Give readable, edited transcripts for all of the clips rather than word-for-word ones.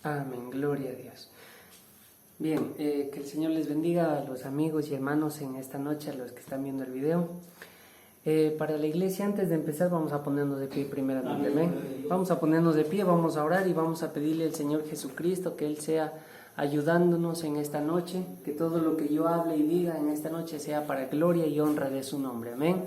Amén, gloria a Dios. Bien, que el Señor les bendiga a los amigos y hermanos en esta noche, a los que están viendo el video. Para la iglesia, antes de empezar, vamos a ponernos de pie primeramente. Amén. Vamos a ponernos de pie, vamos a orar y vamos a pedirle al Señor Jesucristo que Él sea ayudándonos en esta noche, que todo lo que yo hable y diga en esta noche sea para gloria y honra de su nombre. Amén.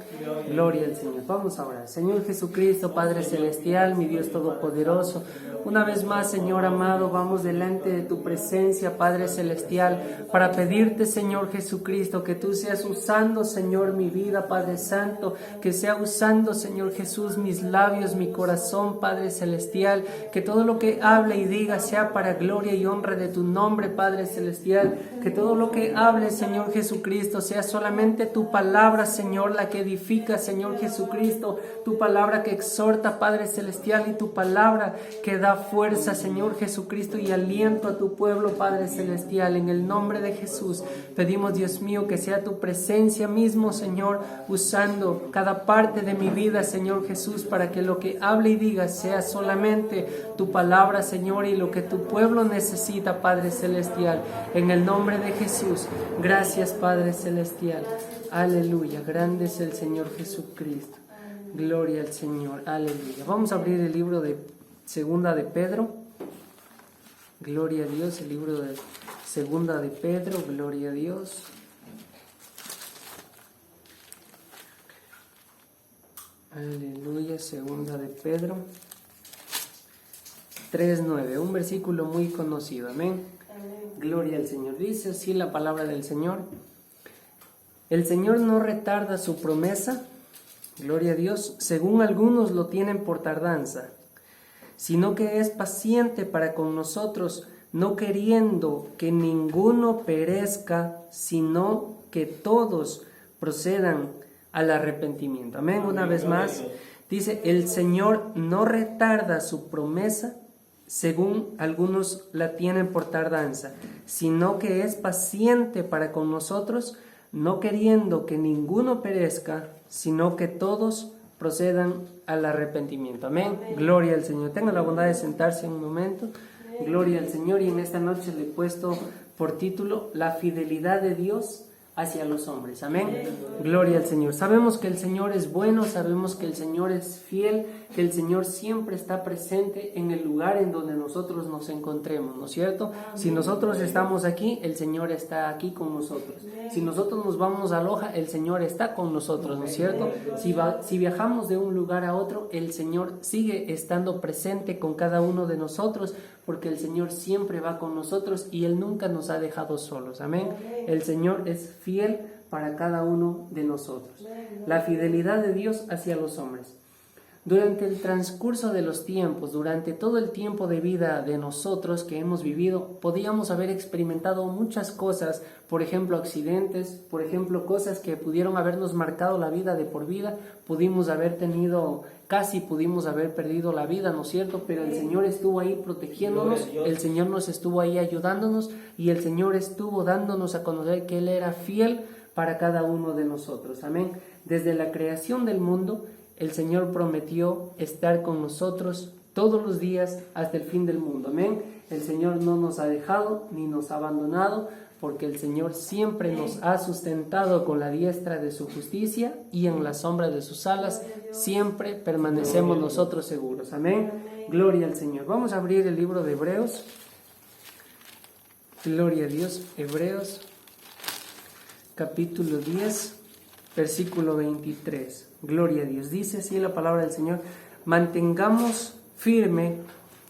Gloria al Señor. Vamos a orar. Señor Jesucristo, Padre Celestial, mi Dios Todopoderoso, una vez más, Señor amado, vamos delante de tu presencia, Padre Celestial, para pedirte, Señor Jesucristo, que tú seas usando, Señor, mi vida, Padre Santo, que sea usando, Señor Jesús, mis labios, mi corazón, Padre Celestial, que todo lo que hable y diga sea para gloria y honra de tu nombre, Padre Celestial, que todo lo que hable, Señor Jesucristo, sea solamente tu palabra, Señor, la que edifica, Señor Jesucristo, tu palabra que exhorta, Padre Celestial, y tu palabra que da fuerza, Señor Jesucristo, y aliento a tu pueblo, Padre Celestial. En el nombre de Jesús pedimos, Dios mío, que sea tu presencia mismo, Señor, usando cada parte de mi vida, Señor Jesús, para que lo que hable y diga sea solamente tu palabra, Señor, y lo que tu pueblo necesita, Padre Celestial. En el nombre de Jesús, gracias, Padre Celestial. Aleluya, grande es el Señor Jesucristo. Gloria al Señor, aleluya. Vamos a abrir el libro de Segunda de Pedro. Gloria a Dios, el libro de Segunda de Pedro, gloria a Dios. Aleluya, Segunda de Pedro 3:9, un versículo muy conocido, amén. Gloria al Señor. Dice así la palabra del Señor: el Señor no retarda su promesa, gloria a Dios, según algunos lo tienen por tardanza, sino que es paciente para con nosotros, no queriendo que ninguno perezca, sino que todos procedan al arrepentimiento. Amén. Una vez más, dice, el Señor no retarda su promesa, según algunos la tienen por tardanza, sino que es paciente para con nosotros, no queriendo que ninguno perezca, sino que todos procedan al arrepentimiento. Amén. Gloria al Señor. Tenga la bondad de sentarse un momento. Gloria al Señor. Y en esta noche le he puesto por título la fidelidad de Dios hacia los hombres. Amén. Gloria al Señor. Sabemos que el Señor es bueno, sabemos que el Señor es fiel, que el Señor siempre está presente en el lugar en donde nosotros nos encontremos, ¿no es cierto? Si nosotros estamos aquí, el Señor está aquí con nosotros. Si nosotros nos vamos a Loja, el Señor está con nosotros, ¿no es cierto? Si viajamos de un lugar a otro, el Señor sigue estando presente con cada uno de nosotros, porque el Señor siempre va con nosotros y Él nunca nos ha dejado solos. Amén. El Señor es fiel para cada uno de nosotros. La fidelidad de Dios hacia los hombres. Durante el transcurso de los tiempos, durante todo el tiempo de vida de nosotros que hemos vivido, podíamos haber experimentado muchas cosas, por ejemplo accidentes, por ejemplo cosas que pudieron habernos marcado la vida de por vida, pudimos haber perdido la vida, ¿no es cierto? Pero el Señor estuvo ahí protegiéndonos, el Señor nos estuvo ahí ayudándonos y el Señor estuvo dándonos a conocer que Él era fiel para cada uno de nosotros. Amén. Desde la creación del mundo, el Señor prometió estar con nosotros todos los días hasta el fin del mundo. Amén. El Señor no nos ha dejado ni nos ha abandonado, porque el Señor siempre nos ha sustentado con la diestra de su justicia y en la sombra de sus alas siempre permanecemos nosotros seguros. Amén. Gloria al Señor. Vamos a abrir el libro de Hebreos. Gloria a Dios. Hebreos capítulo 10, versículo 23. Gloria a Dios. Dice así la palabra del Señor: mantengamos firme,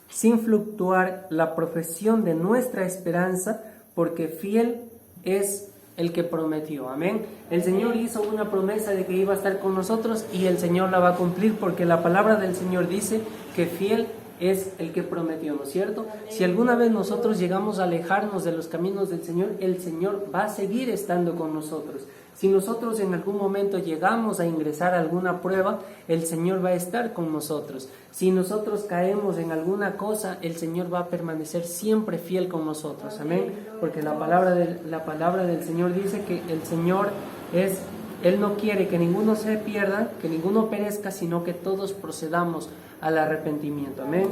sin fluctuar, la profesión de nuestra esperanza, porque fiel es el que prometió. Amén. El Señor hizo una promesa de que iba a estar con nosotros y el Señor la va a cumplir, porque la palabra del Señor dice que fiel es el que prometió, ¿no es cierto? Si alguna vez nosotros llegamos a alejarnos de los caminos del Señor, el Señor va a seguir estando con nosotros. Si nosotros en algún momento llegamos a ingresar a alguna prueba, el Señor va a estar con nosotros. Si nosotros caemos en alguna cosa, el Señor va a permanecer siempre fiel con nosotros. Amén. Porque la palabra del Señor dice que el Señor Él no quiere que ninguno se pierda, que ninguno perezca, sino que todos procedamos al arrepentimiento. Amén.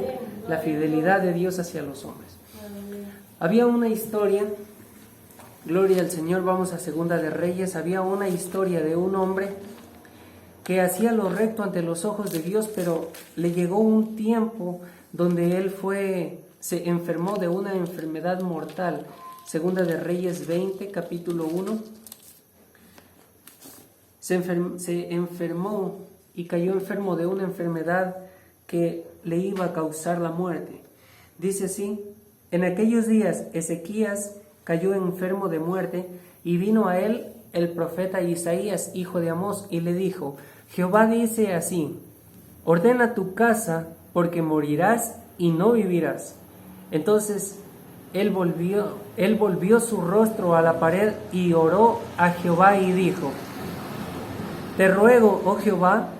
La fidelidad de Dios hacia los hombres. Había una historia, gloria al Señor, vamos a Segunda de Reyes, había una historia de un hombre que hacía lo recto ante los ojos de Dios, pero le llegó un tiempo donde él se enfermó de una enfermedad mortal. Segunda de Reyes 20, capítulo 1. Se enfermó y cayó enfermo de una enfermedad que le iba a causar la muerte. Dice así: en aquellos días Ezequías cayó enfermo de muerte, y vino a él el profeta Isaías, hijo de Amós, y le dijo: Jehová dice así: ordena tu casa, porque morirás y no vivirás. Entonces él volvió su rostro a la pared y oró a Jehová y dijo: te ruego, oh Jehová,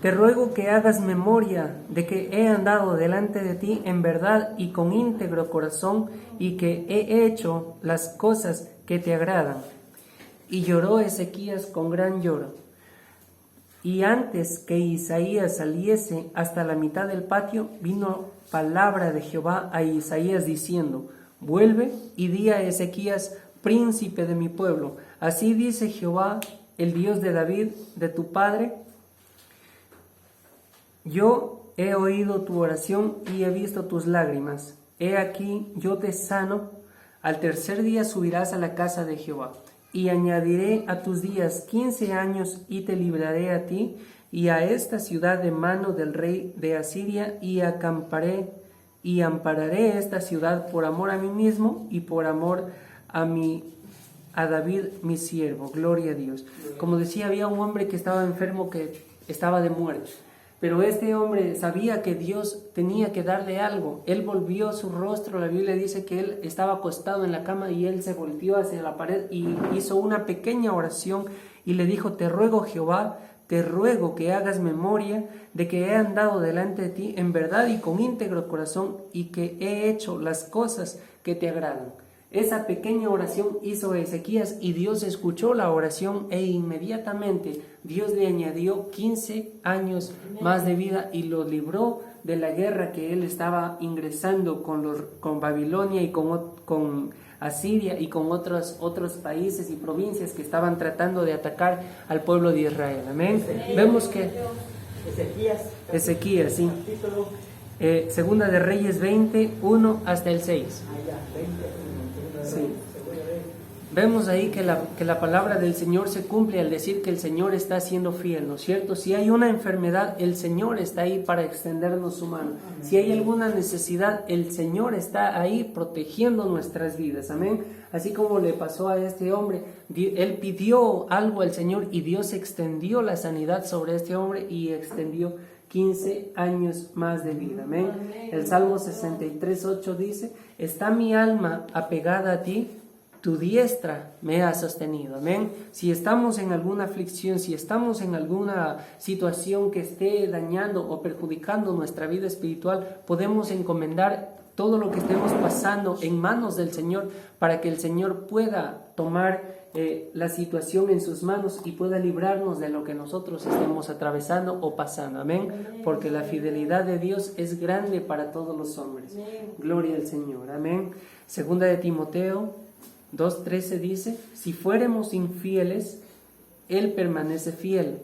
te ruego que hagas memoria de que he andado delante de ti en verdad y con íntegro corazón, y que he hecho las cosas que te agradan. Y lloró Ezequías con gran lloro. Y antes que Isaías saliese hasta la mitad del patio, vino palabra de Jehová a Isaías diciendo: vuelve y di a Ezequías, príncipe de mi pueblo: así dice Jehová, el Dios de David, de tu padre: yo he oído tu oración y he visto tus lágrimas. He aquí, yo te sano. Al tercer día subirás a la casa de Jehová, y añadiré a tus días 15 años, y te libraré a ti y a esta ciudad de mano del rey de Asiria, y acamparé y ampararé esta ciudad por amor a mí mismo y por amor a David mi siervo. Gloria a Dios. Como decía, había un hombre que estaba enfermo, que estaba de muerte, pero este hombre sabía que Dios tenía que darle algo. Él volvió su rostro. La Biblia dice que él estaba acostado en la cama y él se volteó hacia la pared y hizo una pequeña oración y le dijo: te ruego, Jehová, te ruego que hagas memoria de que he andado delante de ti en verdad y con íntegro corazón, y que he hecho las cosas que te agradan. Esa pequeña oración hizo Ezequías, y Dios escuchó la oración, e inmediatamente Dios le añadió 15 años más de vida y lo libró de la guerra que él estaba ingresando con Babilonia y con Asiria y con otros países y provincias que estaban tratando de atacar al pueblo de Israel. Amén. Vemos que Ezequías, sí. Segunda de Reyes 20, 1 hasta el 6. Sí. Vemos ahí que la palabra del Señor se cumple al decir que el Señor está siendo fiel, ¿no es cierto? Si hay una enfermedad, el Señor está ahí para extendernos su mano. Si hay alguna necesidad, el Señor está ahí protegiendo nuestras vidas. Amén. Así como le pasó a este hombre, él pidió algo al Señor y Dios extendió la sanidad sobre este hombre y extendió 15 años más de vida. Amén. El Salmo 63:8 dice: está mi alma apegada a ti, tu diestra me ha sostenido. Amén. Si estamos en alguna aflicción, si estamos en alguna situación que esté dañando o perjudicando nuestra vida espiritual, podemos encomendar todo lo que estemos pasando en manos del Señor, para que el Señor pueda tomar la situación en sus manos y pueda librarnos de lo que nosotros estemos atravesando o pasando. Amén. Porque la fidelidad de Dios es grande para todos los hombres. Gloria al Señor. Amén. Segunda de Timoteo 2:13 dice: si fuéramos infieles, Él permanece fiel.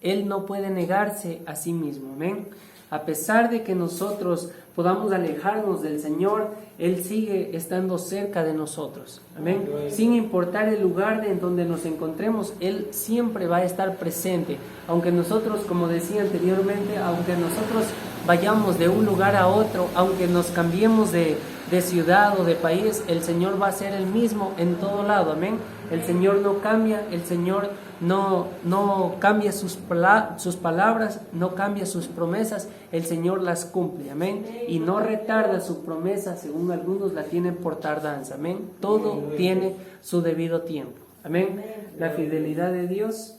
Él no puede negarse a sí mismo. Amén. A pesar de que nosotros podamos alejarnos del Señor, Él sigue estando cerca de nosotros. Amén. Sin importar el lugar en donde nos encontremos, Él siempre va a estar presente. Aunque nosotros, como decía anteriormente, aunque nosotros vayamos de un lugar a otro, aunque nos cambiemos de ciudad o de país, el Señor va a ser el mismo en todo lado. Amén. El Señor no cambia, el Señor no cambia sus palabras, no cambia sus promesas, el Señor las cumple. Amén. Y no retarda su promesa, según algunos la tienen por tardanza. Amén. Todo tiene su debido tiempo. Amén. La fidelidad de Dios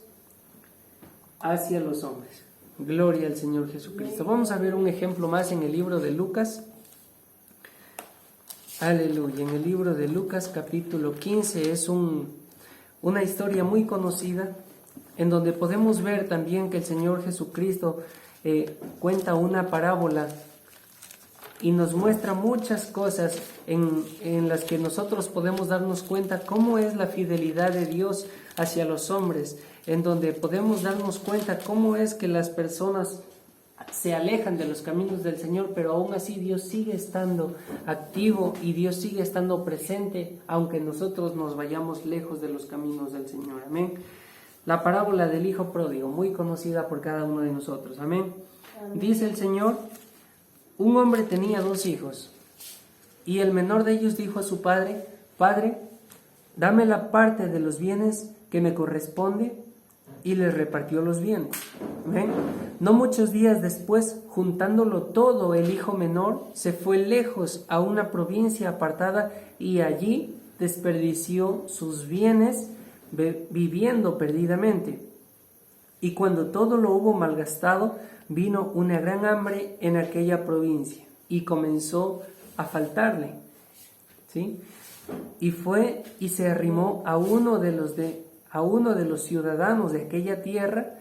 hacia los hombres. Gloria al Señor Jesucristo. Vamos a ver un ejemplo más en el libro de Lucas. Aleluya. En el libro de Lucas capítulo 15 es una historia muy conocida, en donde podemos ver también que el Señor Jesucristo cuenta una parábola y nos muestra muchas cosas en las que nosotros podemos darnos cuenta cómo es la fidelidad de Dios hacia los hombres, en donde podemos darnos cuenta cómo es que las personas se alejan de los caminos del Señor, pero aún así Dios sigue estando activo y Dios sigue estando presente, aunque nosotros nos vayamos lejos de los caminos del Señor. Amén. La parábola del Hijo Pródigo, muy conocida por cada uno de nosotros. Amén. Dice el Señor: un hombre tenía 2 hijos, y el menor de ellos dijo a su padre: Padre, dame la parte de los bienes que me corresponde, y les repartió los bienes. ¿Ven? No muchos días después, juntándolo todo, el hijo menor se fue lejos a una provincia apartada y allí desperdició sus bienes viviendo perdidamente. Y cuando todo lo hubo malgastado, vino una gran hambre en aquella provincia y comenzó a faltarle. ¿Sí? Y fue y se arrimó a uno de los ciudadanos de aquella tierra,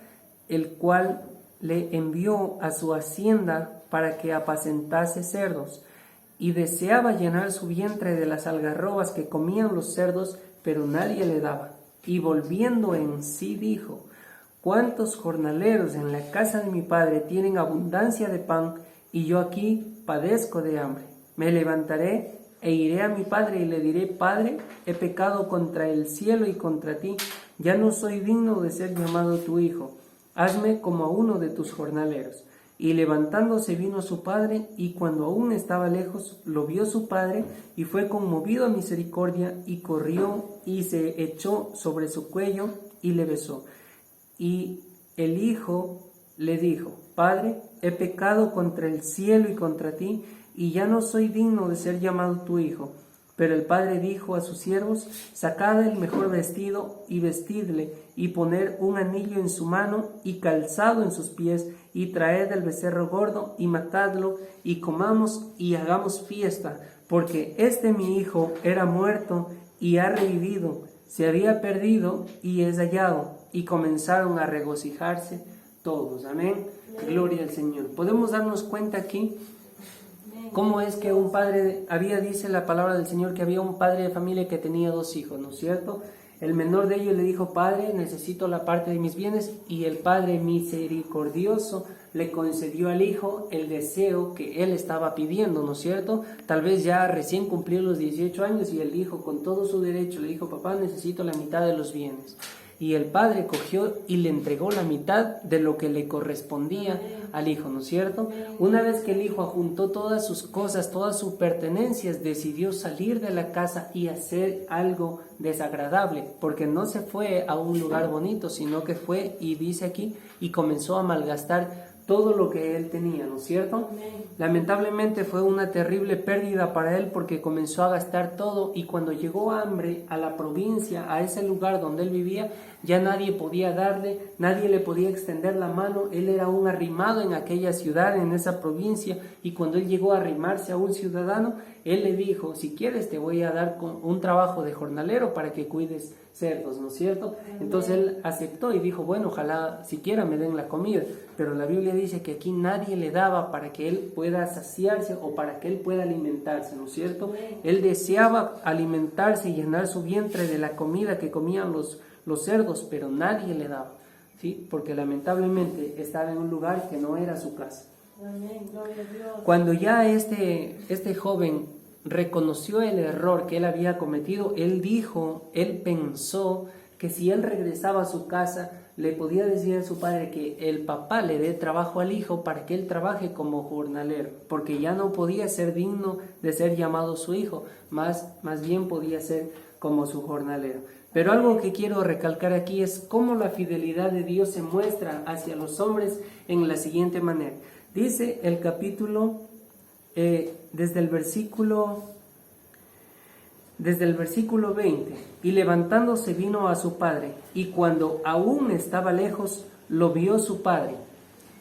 el cual le envió a su hacienda para que apacentase cerdos, y deseaba llenar su vientre de las algarrobas que comían los cerdos, pero nadie le daba. Y volviendo en sí dijo: ¿cuántos jornaleros en la casa de mi padre tienen abundancia de pan, y yo aquí padezco de hambre? Me levantaré e iré a mi padre y le diré: Padre, he pecado contra el cielo y contra ti, ya no soy digno de ser llamado tu hijo. Hazme como a uno de tus jornaleros. Y levantándose vino a su padre, y cuando aún estaba lejos, lo vio su padre, y fue conmovido a misericordia, y corrió, y se echó sobre su cuello, y le besó. Y el hijo le dijo: Padre, he pecado contra el cielo y contra ti, y ya no soy digno de ser llamado tu hijo. Pero el padre dijo a sus siervos: sacad el mejor vestido y vestidle, y poned un anillo en su mano y calzado en sus pies, y traed el becerro gordo y matadlo, y comamos y hagamos fiesta, porque mi hijo era muerto y ha revivido, se había perdido y es hallado. Y comenzaron a regocijarse todos. Amén. Gloria al Señor. Podemos darnos cuenta aquí cómo es que un padre, dice la palabra del Señor, que había un padre de familia que tenía 2 hijos, ¿no es cierto? El menor de ellos le dijo: Padre, necesito la parte de mis bienes, y el Padre misericordioso le concedió al hijo el deseo que él estaba pidiendo, ¿no es cierto? Tal vez ya recién cumplió los 18 años y el hijo, con todo su derecho, le dijo: Papá, necesito la mitad de los bienes. Y el padre cogió y le entregó la mitad de lo que le correspondía al hijo, ¿no es cierto? Una vez que el hijo juntó todas sus cosas, todas sus pertenencias, decidió salir de la casa y hacer algo desagradable, porque no se fue a un lugar bonito, sino que fue, y dice aquí, y comenzó a malgastar todo lo que él tenía, ¿no es cierto? Lamentablemente fue una terrible pérdida para él, porque comenzó a gastar todo, y cuando llegó hambre a la provincia, a ese lugar donde él vivía, ya nadie podía darle, nadie le podía extender la mano. Él era un arrimado en aquella ciudad, en esa provincia, y cuando él llegó a arrimarse a un ciudadano, él le dijo: si quieres te voy a dar un trabajo de jornalero para que cuides cerdos, ¿no es cierto? Entonces él aceptó y dijo: bueno, ojalá siquiera me den la comida. Pero la Biblia dice que aquí nadie le daba para que él pueda saciarse o para que él pueda alimentarse, ¿no es cierto? Él deseaba alimentarse y llenar su vientre de la comida que comían los cerdos, pero nadie le daba, ¿sí? Porque lamentablemente estaba en un lugar que no era su casa. Amén. Gloria a Dios. Cuando ya este joven reconoció el error que él había cometido, él pensó que si él regresaba a su casa, le podía decir a su padre que el papá le dé trabajo al hijo para que él trabaje como jornalero, porque ya no podía ser digno de ser llamado su hijo, más bien podía ser como su jornalero. Pero algo que quiero recalcar aquí es cómo la fidelidad de Dios se muestra hacia los hombres en la siguiente manera. Dice el capítulo, desde el versículo 20: y levantándose vino a su padre, y cuando aún estaba lejos, lo vio su padre.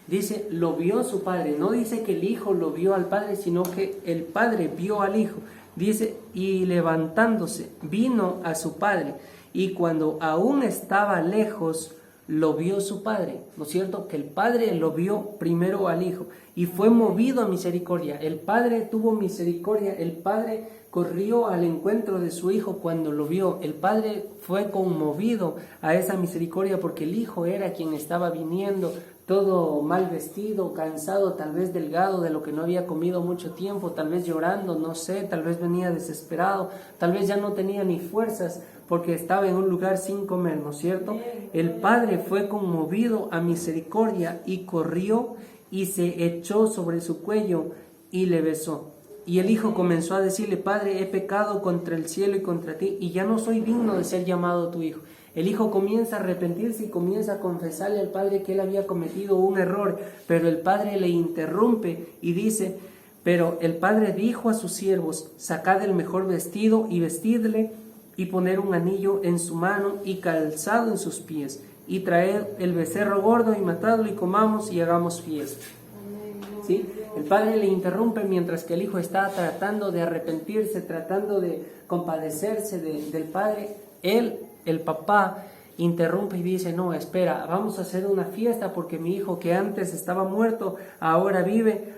Dice, lo vio su padre, no dice que el hijo lo vio al padre, sino que el padre vio al hijo. Dice, y levantándose vino a su padre, y cuando aún estaba lejos, lo vio su padre, ¿no es cierto? Que el padre lo vio primero al hijo y fue movido a misericordia. El padre tuvo misericordia, el padre corrió al encuentro de su hijo cuando lo vio. El padre fue conmovido a esa misericordia porque el hijo era quien estaba viniendo todo mal vestido, cansado, tal vez delgado de lo que no había comido mucho tiempo, tal vez llorando, no sé, tal vez venía desesperado, tal vez ya no tenía ni fuerzas porque estaba en un lugar sin comer, ¿no es cierto? El padre fue conmovido a misericordia y corrió y se echó sobre su cuello y le besó. Y el hijo comenzó a decirle: Padre, he pecado contra el cielo y contra ti, y ya no soy digno de ser llamado tu hijo. El hijo comienza a arrepentirse y comienza a confesarle al padre que él había cometido un error, pero el padre le interrumpe y dice: pero el padre dijo a sus siervos: sacad el mejor vestido y vestidle, y poner un anillo en su mano y calzado en sus pies, y traed el becerro gordo y matadlo y comamos y hagamos fiesta. ¿Sí? El padre le interrumpe mientras que el hijo está tratando de arrepentirse, tratando de compadecerse del padre. El papá, interrumpe y dice: no, espera, vamos a hacer una fiesta porque mi hijo, que antes estaba muerto, ahora vive,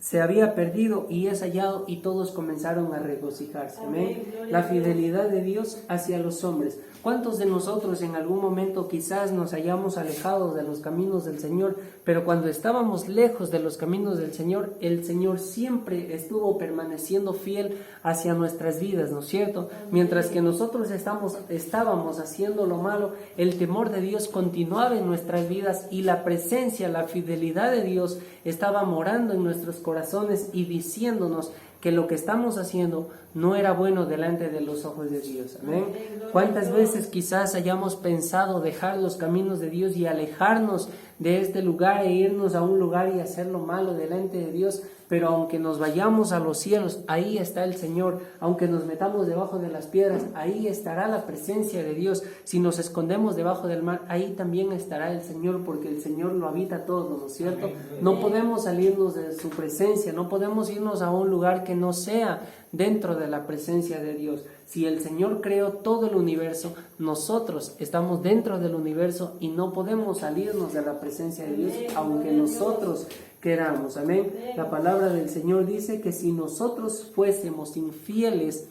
se había perdido y es hallado. Y todos comenzaron a regocijarse. Amén. La fidelidad de Dios hacia los hombres. ¿Cuántos de nosotros en algún momento quizás nos hayamos alejado de los caminos del Señor, pero cuando estábamos lejos de los caminos del Señor, el Señor siempre estuvo permaneciendo fiel hacia nuestras vidas, ¿no es cierto? Mientras que nosotros estábamos haciendo lo malo, el temor de Dios continuaba en nuestras vidas y la presencia, la fidelidad de Dios estaba morando en nuestros corazones y diciéndonos que lo que estamos haciendo no era bueno delante de los ojos de Dios. Amén. ¿Cuántas veces quizás hayamos pensado dejar los caminos de Dios y alejarnos de este lugar e irnos a un lugar y hacer lo malo delante de Dios? Pero aunque nos vayamos a los cielos, ahí está el Señor. Aunque nos metamos debajo de las piedras, ahí estará la presencia de Dios. Si nos escondemos debajo del mar, ahí también estará el Señor, porque el Señor lo habita todo, ¿no es cierto? No podemos salirnos de su presencia, no podemos irnos a un lugar que no sea dentro de la presencia de Dios. Si el Señor creó todo el universo, nosotros estamos dentro del universo y no podemos salirnos de la presencia de Dios, aunque nosotros queramos. Amén. La palabra del Señor dice que si nosotros fuésemos infieles,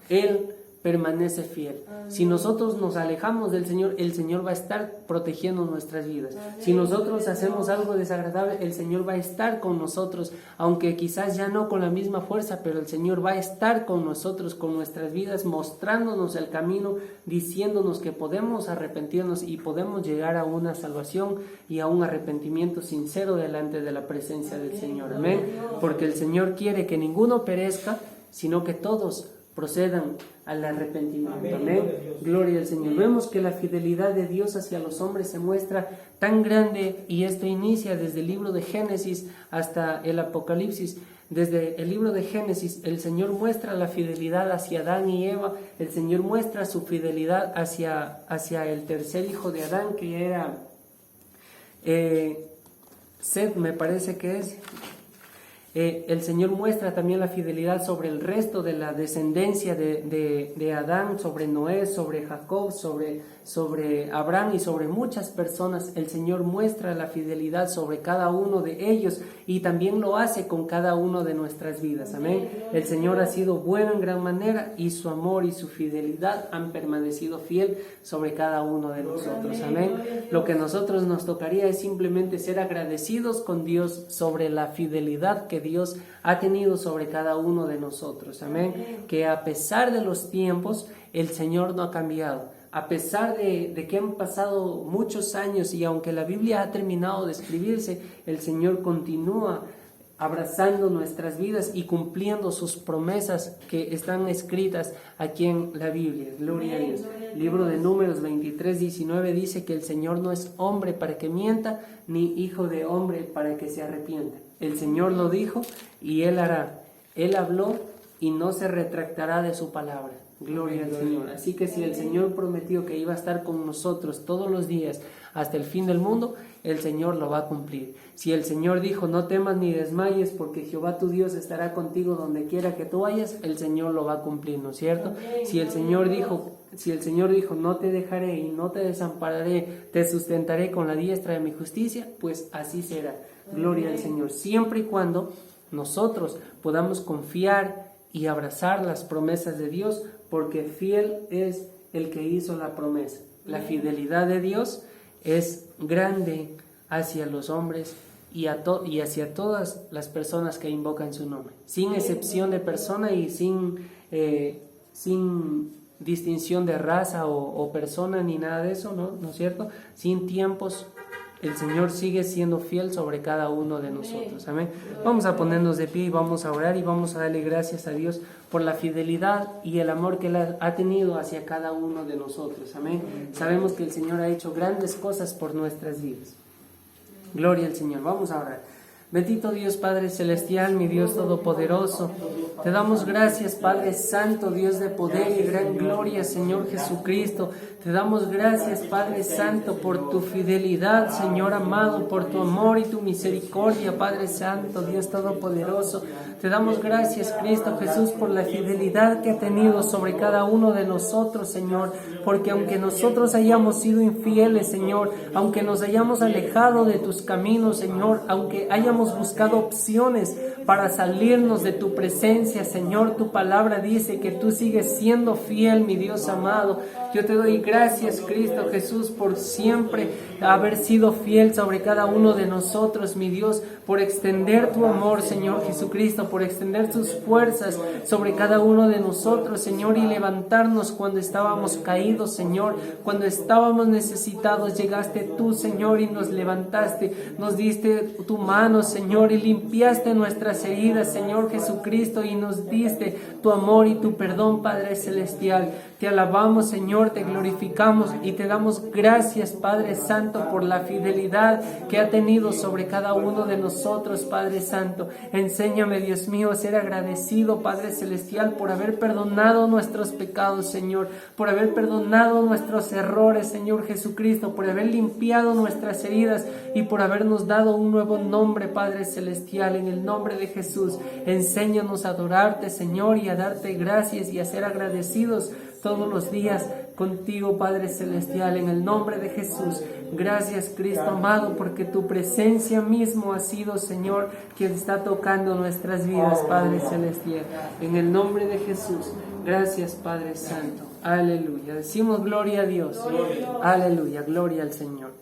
Él permanece fiel. Si nosotros nos alejamos del Señor, el Señor va a estar protegiendo nuestras vidas. Si nosotros hacemos algo desagradable, el Señor va a estar con nosotros, aunque quizás ya no con la misma fuerza, pero el Señor va a estar con nosotros, con nuestras vidas, mostrándonos el camino, diciéndonos que podemos arrepentirnos y podemos llegar a una salvación y a un arrepentimiento sincero delante de la presencia del Señor. Amén. Porque el Señor quiere que ninguno perezca, sino que todos procedan al arrepentimiento. Amén. Gloria al Señor. Vemos que la fidelidad de Dios hacia los hombres se muestra tan grande, y esto inicia desde el libro de Génesis hasta el Apocalipsis. Desde el libro de Génesis, el Señor muestra la fidelidad hacia Adán y Eva. El Señor muestra su fidelidad hacia el tercer hijo de Adán, que era Set, me parece que es. El Señor muestra también la fidelidad sobre el resto de la descendencia de Adán, sobre Noé, sobre Jacob, sobre Abraham y sobre muchas personas. El Señor muestra la fidelidad sobre cada uno de ellos y también lo hace con cada uno de nuestras vidas. Amén. El Señor ha sido bueno en gran manera y su amor y su fidelidad han permanecido fiel sobre cada uno de nosotros. Amén. Lo que a nosotros nos tocaría es simplemente ser agradecidos con Dios sobre la fidelidad que Dios ha tenido sobre cada uno de nosotros. Amén. Que a pesar de los tiempos, el Señor no ha cambiado. A pesar de que han pasado muchos años y aunque la Biblia ha terminado de escribirse, el Señor continúa abrazando nuestras vidas y cumpliendo sus promesas que están escritas aquí en la Biblia. Gloria a Dios. Libro de Números 23:19 dice que el Señor no es hombre para que mienta, ni hijo de hombre para que se arrepienta. El Señor lo dijo y Él hará. Él habló y no se retractará de su palabra. Gloria al Señor. Así que si el Señor prometió que iba a estar con nosotros todos los días hasta el fin del mundo, el Señor lo va a cumplir. Si el Señor dijo, no temas ni desmayes, porque Jehová tu Dios estará contigo donde quiera que tú vayas, el Señor lo va a cumplir, ¿no es cierto? Si el Señor dijo, no te dejaré y no te desampararé, te sustentaré con la diestra de mi justicia, pues así será. Gloria al Señor. Siempre y cuando nosotros podamos confiar y abrazar las promesas de Dios, porque fiel es el que hizo la promesa. La fidelidad de Dios es grande hacia los hombres y hacia todas las personas que invocan su nombre, sin excepción de persona y sin distinción de raza o persona ni nada de eso, ¿no es cierto? Sin tiempos. El Señor sigue siendo fiel sobre cada uno de nosotros. Amén. Vamos a ponernos de pie y vamos a orar y vamos a darle gracias a Dios por la fidelidad y el amor que Él ha tenido hacia cada uno de nosotros. Amén. Sabemos que el Señor ha hecho grandes cosas por nuestras vidas. Gloria al Señor. Vamos a orar. Bendito Dios Padre Celestial, mi Dios Todopoderoso, te damos gracias Padre Santo, Dios de poder y gran gloria, Señor Jesucristo. Te damos gracias Padre Santo por tu fidelidad, Señor amado, por tu amor y tu misericordia, Padre Santo, Dios Todopoderoso. Te damos gracias Cristo Jesús por la fidelidad que ha tenido sobre cada uno de nosotros, Señor, porque aunque nosotros hayamos sido infieles, Señor, aunque nos hayamos alejado de tus caminos, Señor, aunque hayamos buscado opciones para salirnos de tu presencia, Señor, tu palabra dice que tú sigues siendo fiel, mi Dios amado. Yo te doy gracias, Cristo Jesús, por siempre haber sido fiel sobre cada uno de nosotros, mi Dios, por extender tu amor, Señor Jesucristo, por extender tus fuerzas sobre cada uno de nosotros, Señor, y levantarnos cuando estábamos caídos, Señor, cuando estábamos necesitados, llegaste tú, Señor, y nos levantaste, nos diste tu mano, Señor, y limpiaste nuestras heridas, Señor Jesucristo, y nos diste tu amor y tu perdón, Padre Celestial. Te alabamos, Señor, te glorificamos y te damos gracias, Padre Santo, por la fidelidad que ha tenido sobre cada uno de nosotros, Padre Santo. Enséñame, Dios mío, a ser agradecido, Padre Celestial, por haber perdonado nuestros pecados, Señor, por haber perdonado nuestros errores, Señor Jesucristo, por haber limpiado nuestras heridas y por habernos dado un nuevo nombre, Padre Celestial, en el nombre de Jesús. Enséñanos a adorarte, Señor, y a darte gracias y a ser agradecidos todos los días contigo, Padre Celestial, en el nombre de Jesús. Gracias, Cristo amado, porque tu presencia mismo ha sido, Señor, quien está tocando nuestras vidas, Padre Celestial. En el nombre de Jesús. Gracias, Padre Santo. Aleluya. Decimos gloria a Dios. Aleluya. Gloria al Señor.